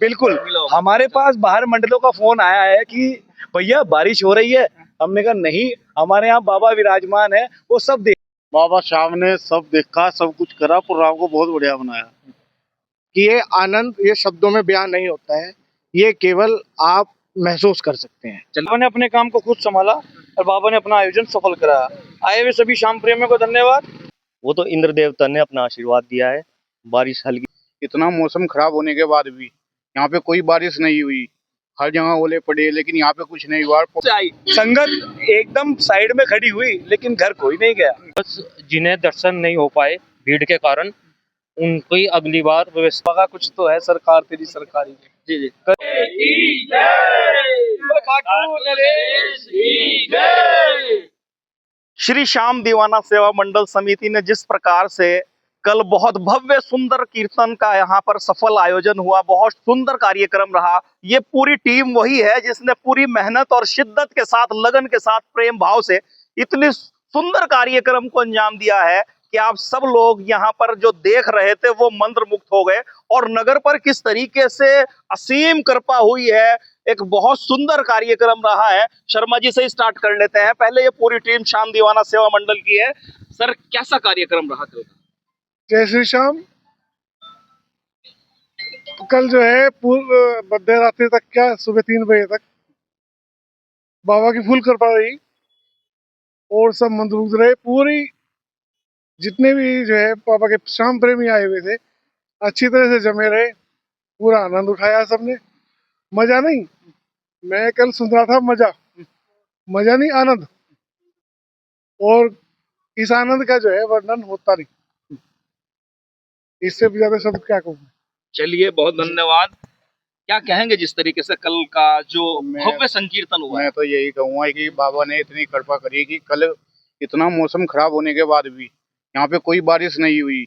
बिल्कुल। हमारे पास बाहर मंडलों का फोन आया है कि भैया बारिश हो रही है। हमने कहा नहीं, हमारे यहाँ बाबा विराजमान है, वो सब देख। बाबा साहब ने सब देखा, सब कुछ करा, प्रोग्राम को बहुत बढ़िया बनाया। कि ये आनंद ये शब्दों में बयान नहीं होता है, ये केवल आप महसूस कर सकते हैं। बाबा ने अपने काम को खुद संभाला और बाबा ने अपना आयोजन सफल कराया। आए हुए सभी शाम प्रेमियों को धन्यवाद। वो तो इंद्र देवता ने अपना आशीर्वाद दिया है। बारिश हल्की, इतना मौसम खराब होने के बाद भी यहाँ पे कोई बारिश नहीं हुई, हर जगह ओले पड़े, लेकिन यहाँ पे कुछ नहीं हुआ। संगत एकदम साइड में खड़ी हुई, लेकिन घर कोई नहीं गया। बस जिन्हें दर्शन नहीं हो पाए भीड़ के कारण, उनकी अगली बार व्यवस्था का कुछ तो है, सरकार तेरी सरकारी। जी जी श्री श्याम दीवाना सेवा मंडल समिति ने जिस प्रकार से कल बहुत भव्य सुंदर कीर्तन का यहाँ पर सफल आयोजन हुआ, बहुत सुंदर कार्यक्रम रहा। ये पूरी टीम वही है जिसने पूरी मेहनत और शिद्दत के साथ, लगन के साथ, प्रेम भाव से इतने सुंदर कार्यक्रम को अंजाम दिया है कि आप सब लोग यहाँ पर जो देख रहे थे वो मंत्र मुक्त हो गए। और नगर पर किस तरीके से असीम कृपा हुई है, एक बहुत सुंदर कार्यक्रम रहा है। शर्मा जी से ही स्टार्ट कर लेते हैं। पहले ये पूरी टीम श्याम दीवाना सेवा मंडल की है। सर, कैसा कार्यक्रम रहा कल? जय श्री श्याम। कल जो है मध्य रात्रि तक, क्या सुबह 3 बजे तक बाबा की फुल कृपा रही और सब मंत्रमुग्ध रहे। पूरी जितने भी जो है बाबा के श्याम प्रेमी आए हुए थे अच्छी तरह से जमे रहे, पूरा आनंद उठाया सबने। मजा नहीं, मैं कल सुन रहा था, मजा नहीं, आनंद। और इस आनंद का जो है वर्णन होता नहीं, इससे भी ज्यादा शब्द क्या कहूँ। चलिए, बहुत धन्यवाद। क्या कहेंगे जिस तरीके से कल का जो भव्य संकीर्तन हुआ? मैं तो यही कहूँगा कि बाबा ने इतनी कृपा करी कि कल इतना मौसम खराब होने के बाद भी यहाँ पे कोई बारिश नहीं हुई,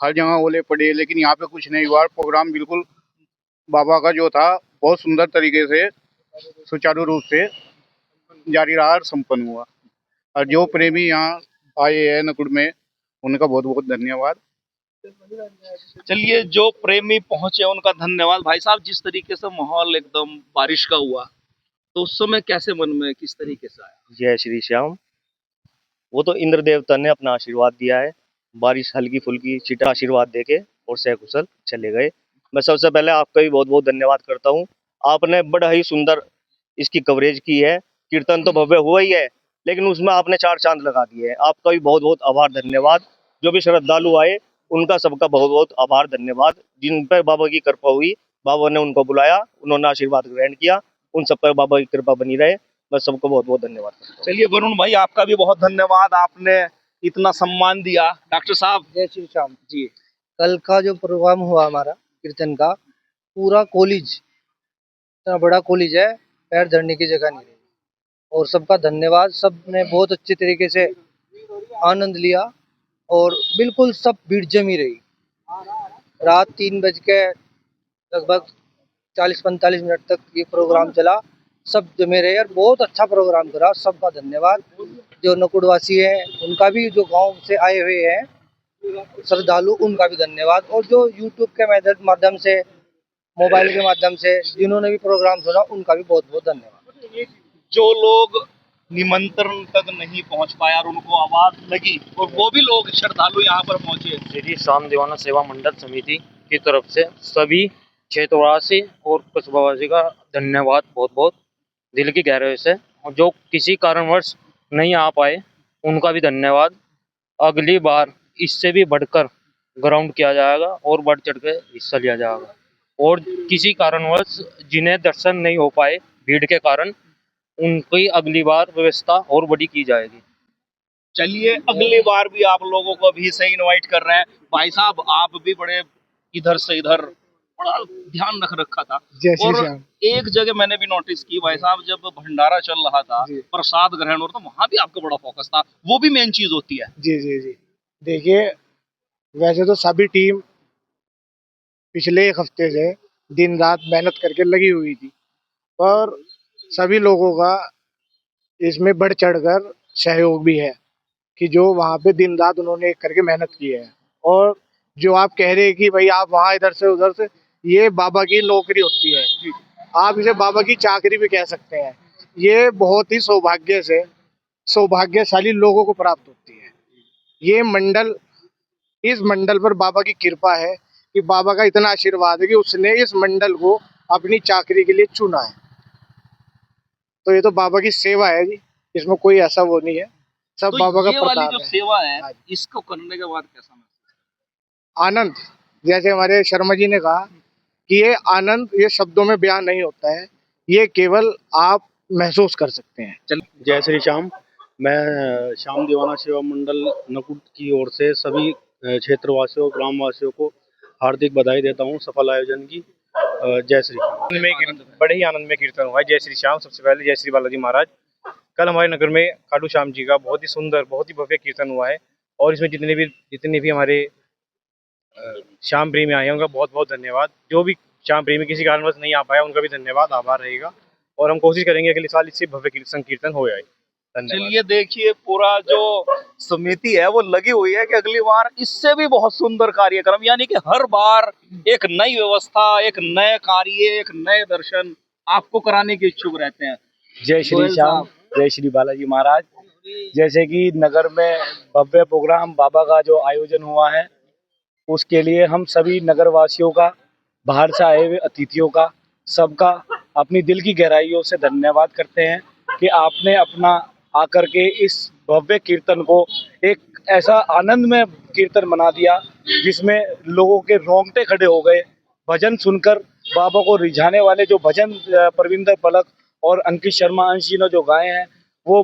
हर जगह ओले पड़े, लेकिन यहाँ पे कुछ नहीं हुआ। प्रोग्राम बिल्कुल बाबा का जो था बहुत सुंदर तरीके से, सुचारू रूप से जारी रहा और संपन्न हुआ। और जो प्रेमी यहाँ आए हैं नकुड़ में, उनका बहुत बहुत धन्यवाद। चलिए, जो प्रेमी पहुंचे उनका धन्यवाद। भाई साहब, जिस तरीके से माहौल एकदम बारिश का हुआ, तो उस समय कैसे मन में किस तरीके से आया? जय श्री श्याम। वो तो इंद्र देवता ने अपना आशीर्वाद दिया है। बारिश हल्की फुल्की छिटा आशीर्वाद देके और सकुशल चले गए। मैं सबसे पहले आपका भी बहुत बहुत धन्यवाद करता हूँ। आपने बड़ा ही सुंदर इसकी कवरेज की है। कीर्तन तो भव्य हुआ ही है, लेकिन उसमें आपने 4 चांद लगा दिए हैं। आपका भी बहुत बहुत आभार, धन्यवाद। जो भी श्रद्धालु आए उनका सबका बहुत बहुत आभार, धन्यवाद। जिन पर बाबा की कृपा हुई, बाबा ने उनको बुलाया, उन्होंने आशीर्वाद ग्रहण किया, उन सब पर बाबा की कृपा बनी रहे। मैं सबको बहुत बहुत धन्यवाद करता हूं। चलिए वरुण भाई, आपका भी बहुत धन्यवाद, आपने इतना सम्मान दिया। डॉक्टर साहब। जय श्री श्याम जी। कल का जो प्रोग्राम हुआ हमारा कीर्तन का, पूरा कॉलेज, इतना बड़ा कॉलेज है, पैर धरने की जगह नहीं रही। और सबका धन्यवाद, सब ने बहुत अच्छे तरीके से आनंद लिया और बिल्कुल सब भीड़ जमी रही। रात 3 बज के लगभग 40-45 मिनट तक ये प्रोग्राम चला, सब जमे रहे और बहुत अच्छा प्रोग्राम करा। सबका धन्यवाद। जो नकुड़वासी हैं उनका भी, जो गांव से आए हुए हैं श्रद्धालु, उनका भी धन्यवाद। और जो यूट्यूब के माध्यम से, मोबाइल के माध्यम से जिन्होंने भी प्रोग्राम सुना, उनका भी बहुत बहुत धन्यवाद। जो लोग निमंत्रण तक नहीं पहुंच पाया और उनको आवाज लगी, और वो भी लोग श्रद्धालु यहाँ पर पहुंचे, श्री श्याम दीवाना सेवा मंडल समिति की तरफ से सभी क्षेत्रवासी और कस्बावासी का धन्यवाद, बहुत बहुत दिल की गहराई से। और जो किसी कारणवश नहीं आ पाए, उनका भी धन्यवाद। अगली बार इससे भी बढ़कर ग्राउंड किया जाएगा और बढ़ चढ़ के हिस्सा लिया जाएगा। और किसी कारणवश जिन्हें दर्शन नहीं हो पाए भीड़ के कारण, उनकी अगली बार व्यवस्था और बड़ी की जाएगी। चलिए, अगली बार भी आप लोगों को भी से इनवाइट कर रहे हैं। भाई साहब, आप भी बड़े इधर से इधर बड़ा ध्यान रख रखा था। और एक जगह मैंने भी नोटिस की भाई साहब, जब भंडारा चल रहा था, प्रसाद ग्रहण हो रहा था, वहां भी आपका बड़ा फोकस था। वो भी मेन चीज होती है। जी जी जी। देखिए, वैसे तो सभी टीम पिछले 1 हफ्ते से दिन रात मेहनत करके लगी हुई थी, पर सभी लोगों का इसमें बढ़ चढ़कर सहयोग भी है कि जो वहाँ पे दिन रात उन्होंने एक करके मेहनत की है। और जो आप कह रहे हैं कि भाई आप वहाँ इधर से उधर से, ये बाबा की नौकरी होती है, आप इसे बाबा की चाकरी भी कह सकते हैं। ये बहुत ही सौभाग्यशाली लोगों को प्राप्त होती है। ये मंडल, इस मंडल पर बाबा की कृपा है कि बाबा का इतना आशीर्वाद है कि उसने इस मंडल को अपनी चाकरी के लिए चुना है। तो ये तो बाबा की सेवा है जी, इसमें कोई ऐसा वो नहीं है, सब तो बाबा का ये वाली प्रताप जो है। सेवा है, इसको करने के बाद कैसा महसूस? आनंद, जैसे हमारे शर्मा जी ने कहा कि ये आनंद ये शब्दों में बयान नहीं होता है, ये केवल आप महसूस कर सकते हैं। जय श्री श्याम। मैं श्याम दीवाना सेवा मंडल नकुट की ओर से सभी क्षेत्रवासियों ग्रामवासियों को हार्दिक बधाई देता हूं सफल आयोजन की। जय श्री श्याम। बड़े ही आनंद में कीर्तन हुआ है। जय श्री श्याम। सबसे पहले जय श्री बालाजी महाराज। कल हमारे नगर में खाटू श्याम जी का बहुत ही सुंदर, बहुत ही भव्य कीर्तन हुआ है और इसमें जितने भी हमारे श्याम प्रेमी आए हैं उनका बहुत बहुत धन्यवाद। जो भी श्याम प्रेमी किसी कारणवश नहीं आ पाया उनका भी धन्यवाद, आभार रहेगा और हम कोशिश करेंगे अगले साल इससे भव्य संकीर्तन हो जाए। धन्यवाद। चलिए देखिए, पूरा जो समिति है वो लगी हुई है कि अगली बार इससे भी बहुत सुंदर कार्यक्रम, यानी कि हर बार एक नई व्यवस्था, एक नए कार्य, एक नए दर्शन आपको कराने के इच्छुक रहते हैं। जय श्री श्याम। जय श्री बालाजी महाराज। जैसे कि नगर में भव्य प्रोग्राम बाबा का जो आयोजन हुआ है उसके लिए हम सभी नगर वासियों का, बाहर से आए हुए अतिथियों का, सबका अपनी दिल की गहराइयों से धन्यवाद करते हैं कि आपने अपना आकर के इस भव्य कीर्तन को एक ऐसा आनंदमय कीर्तन बना दिया जिसमें लोगों के रोंगटे खड़े हो गए। भजन सुनकर बाबा को रिझाने वाले जो भजन परविंदर पलक और अंकित शर्मा अंश जी ने जो गाए हैं वो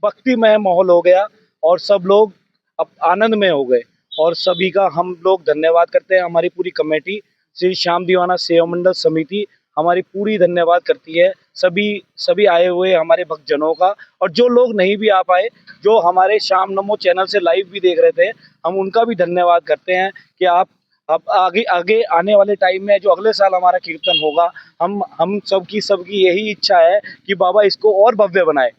भक्तिमय माहौल हो गया और सब लोग अब आनंदमय हो गए और सभी का हम लोग धन्यवाद करते हैं। हमारी पूरी कमेटी श्री श्याम दीवाना सेवा मंडल समिति हमारी पूरी धन्यवाद करती है सभी आए हुए हमारे भक्तजनों का, और जो लोग नहीं भी आ पाए, जो हमारे श्याम नमो चैनल से लाइव भी देख रहे थे, हम उनका भी धन्यवाद करते हैं कि आप अब आगे आने वाले टाइम में जो अगले साल हमारा कीर्तन होगा, हम सबकी यही इच्छा है कि बाबा इसको और भव्य बनाए।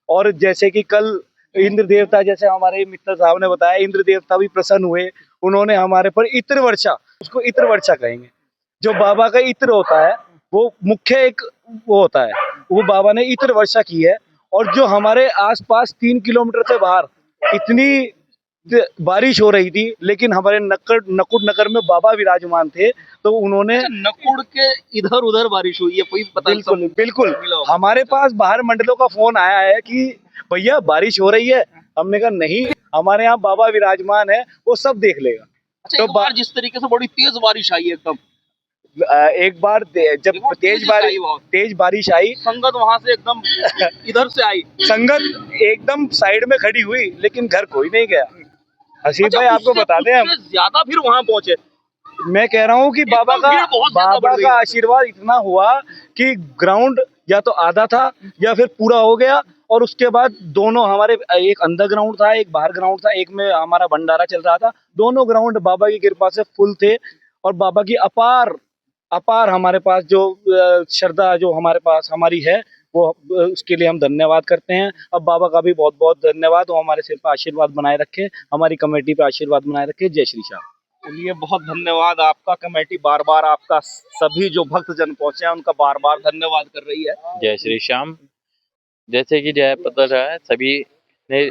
और जैसे कि कल इंद्र देवता, जैसे हमारे मित्र साहब ने बताया, इंद्र देवता भी प्रसन्न हुए, उन्होंने हमारे पर इत्र वर्षा, उसको इत्र वर्षा कहेंगे, जो बाबा का इत्र होता है वो मुख्य एक वो होता है, वो बाबा ने इत्र वर्षा की है। और जो हमारे आसपास 3 किलोमीटर से बाहर इतनी बारिश हो रही थी, लेकिन हमारे नकुट नगर में बाबा विराजमान थे, तो उन्होंने नकुड़ के इधर उधर बारिश हुई है, कोई पता बिल्कुल हमारे पास बाहर मंडलों का फोन आया है कि भैया बारिश हो रही है। हमने कहा नहीं, हमारे यहाँ बाबा विराजमान है, वो सब देख लेगा। अच्छा, एक बार जिस तरीके से बड़ी तेज बारिश आई एकदम, एक बार जब तेज बारिश आई, संगत वहां से एकदम इधर से आई, संगत एकदम साइड में खड़ी हुई, लेकिन घर कोई नहीं गया। हसीब भाई आपको बता दें, हम ज्यादा फिर वहां पहुंचे। मैं कह रहा हूँ कि बाबा का आशीर्वाद इतना हुआ कि ग्राउंड या तो आधा था या फिर पूरा हो गया, और उसके बाद दोनों हमारे, एक अंदर ग्राउंड था, एक बाहर ग्राउंड था, एक में हमारा भंडारा चल रहा था, दोनों ग्राउंड बाबा की कृपा से फुल थे। और बाबा की अपार हमारे पास जो श्रद्धा जो हमारे पास हमारी है, वो उसके लिए हम धन्यवाद करते हैं। अब बाबा का भी बहुत बहुत धन्यवाद, वो हमारे सिर पर आशीर्वाद बनाए रखे, हमारी कमेटी पे आशीर्वाद बनाए रखे। जय श्री श्याम। चलिए, बहुत धन्यवाद आपका। कमेटी बार बार आपका, सभी जो भक्तजन पहुंचे हैं उनका बार बार धन्यवाद कर रही है। जय श्री श्याम। जैसे कि जय पता है, सभी ने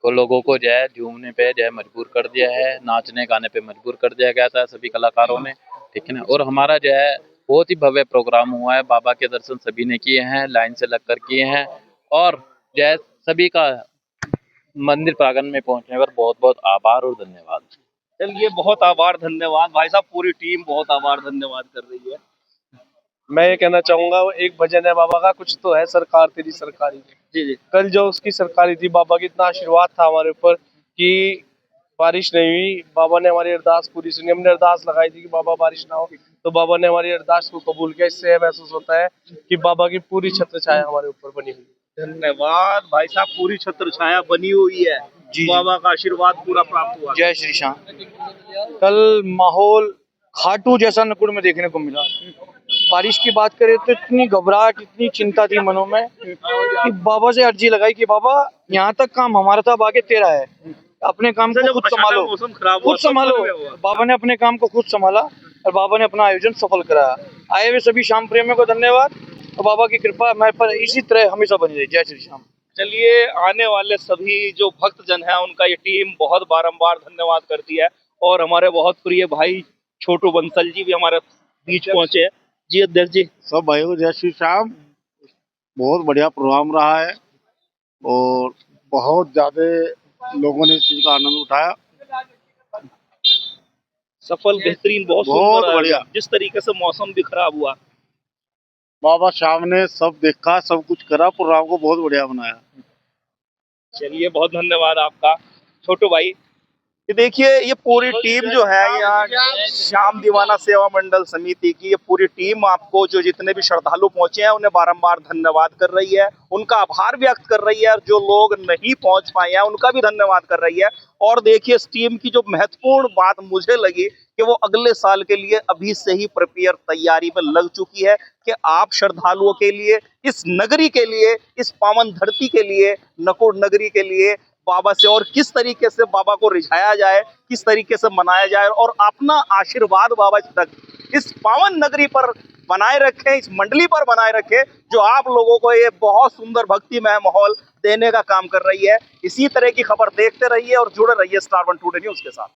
लोगों को जय झूमने पे जय मजबूर कर दिया है, नाचने गाने पे मजबूर कर दिया गया था सभी कलाकारों ने, ठीक है ना। और हमारा जो है बहुत ही भव्य प्रोग्राम हुआ है, बाबा के दर्शन सभी ने किए हैं, लाइन से लगकर किए हैं, और जय सभी का मंदिर प्रांगण में पहुंचने पर बहुत बहुत आभार और धन्यवाद। चलिए, बहुत आभार, धन्यवाद भाई साहब, पूरी टीम बहुत आभार धन्यवाद कर रही है। मैं ये कहना चाहूंगा, एक भजन है बाबा का, कुछ तो है सरकार तेरी सरकारी। जी। कल जो उसकी सरकारी थी, बाबा की इतना आशीर्वाद था हमारे ऊपर कि बारिश नहीं हुई। बाबा ने हमारी अरदास पूरी सुनी। हमने अरदास लगाई थी कि बाबा बारिश ना हो, तो बाबा ने हमारी अरदास को कबूल किया। इससे महसूस होता है कि बाबा की पूरी छत्र छाया हमारे ऊपर बनी हुई। धन्यवाद भाई साहब, पूरी छत्र छाया बनी हुई है, बाबा का आशीर्वाद पूरा प्राप्त हुआ। जय श्री श्याम। कल माहौल खाटू जैसा नकुड़ में देखने को मिला। बारिश की बात करें तो इतनी घबराहट, इतनी चिंता थी मनों में कि बाबा से अर्जी लगाई कि बाबा यहाँ तक काम हमारा था, आगे तेरा है, अपने काम को खुद संभालो, मौसम खराब खुद संभालो। बाबा ने अपने काम को खुद संभाला और बाबा ने अपना आयोजन सफल कराया। आए हुए सभी श्याम प्रेमियों को धन्यवाद और बाबा की कृपा हमारे पर इसी तरह हमेशा बनी रही। जय श्री श्याम। चलिए, आने वाले सभी जो भक्तजन हैं उनका ये टीम बहुत बारंबार धन्यवाद करती है और हमारे बहुत प्रिय भाई छोटू बंसल जी भी हमारे बीच पहुंचे हैं। जी अध्यक्ष जी। सब भाइयों को जय श्री श्याम। बहुत बढ़िया प्रोग्राम रहा है और बहुत ज्यादा लोगों ने इस चीज का आनंद उठाया। सफल, बेहतरीन, बहुत बहुत सुंदर बढ़िया। जिस तरीके से मौसम भी खराब हुआ, बाबा श्याम ने सब देखा, सब कुछ करा, प्रोग्राम को बहुत बढ़िया बनाया। चलिए बहुत धन्यवाद आपका छोटू भाई। ये देखिए, ये पूरी टीम जो है यहाँ श्याम दीवाना सेवा मंडल समिति की, ये पूरी टीम आपको जो जितने भी श्रद्धालु पहुंचे हैं उन्हें बारंबार धन्यवाद कर रही है, उनका आभार व्यक्त कर रही है और जो लोग नहीं पहुंच पाए हैं उनका भी धन्यवाद कर रही है। और देखिए, इस टीम की जो महत्वपूर्ण बात मुझे लगी कि वो अगले साल के लिए अभी से ही प्रिपेयर तैयारी में लग चुकी है कि आप श्रद्धालुओं के लिए, इस नगरी के लिए, इस पावन धरती के लिए, नकुड़ नगरी के लिए बाबा से और किस तरीके से बाबा को रिझाया जाए, किस तरीके से मनाया जाए और अपना आशीर्वाद बाबा तक इस पावन नगरी पर बनाए रखें, इस मंडली पर बनाए रखें, जो आप लोगों को ये बहुत सुंदर भक्तिमय माहौल देने का काम कर रही है। इसी तरह की खबर देखते रहिए और जुड़े रहिए स्टार 1 टुडे न्यूज़ के साथ।